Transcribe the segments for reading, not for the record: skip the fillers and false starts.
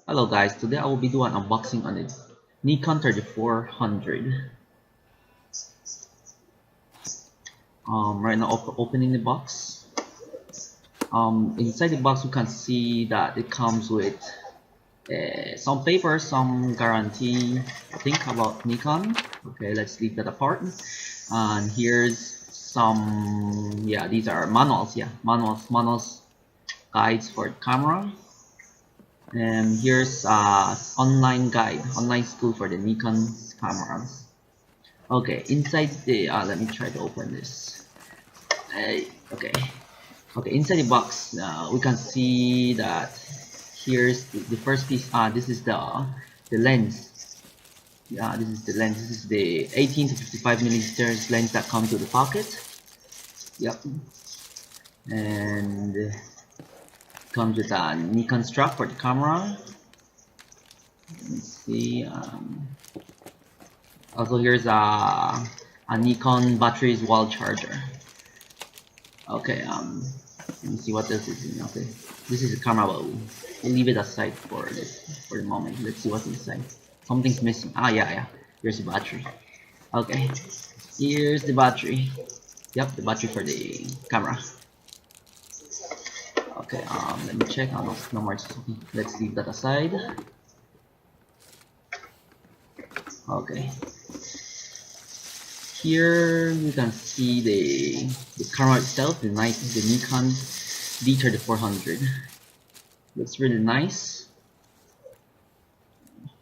Hello guys, today I will be doing unboxing on the Nikon 3400. Right now opening the box. Inside the box we can see that it comes with some paper, some guarantee, I think, about Nikon. Okay, let's leave that apart. And here's some, yeah, these are manuals, manuals, guides for the camera. And here's online guide, online school for the Nikon cameras. Okay, inside the let me try to open this. Okay, inside the box we can see that here's the first piece. This is the lens. Yeah, this is the lens. This is the 18 to 55 millimeters lens that comes with the pocket. Yep, and comes with a Nikon strap for the camera. Let me see. Also, here's a Nikon batteries wall charger. Okay, let me see what this is. Okay, this is a camera, but we'll leave it aside for the moment. Let's see what's inside. Something's missing. Yeah. Here's the battery. Okay, here's the battery. Yep, the battery for the camera. Okay, let me check. No more. Let's leave that aside. Okay. Here you can see the camera itself, the Nikon D3400. Looks really nice.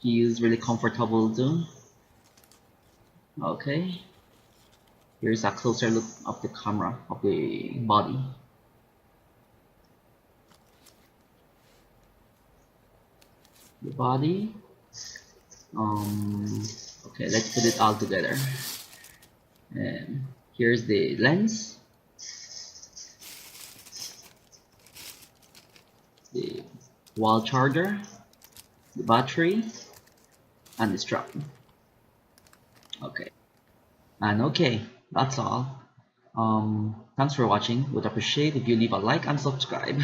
Feels really comfortable too. Okay. Here's a closer look of the camera, of the body. The body. Okay, let's put it all together. And here's the lens, the wall charger, the battery, and the strap. Okay, that's all. Thanks for watching. Would appreciate if you leave a like and subscribe.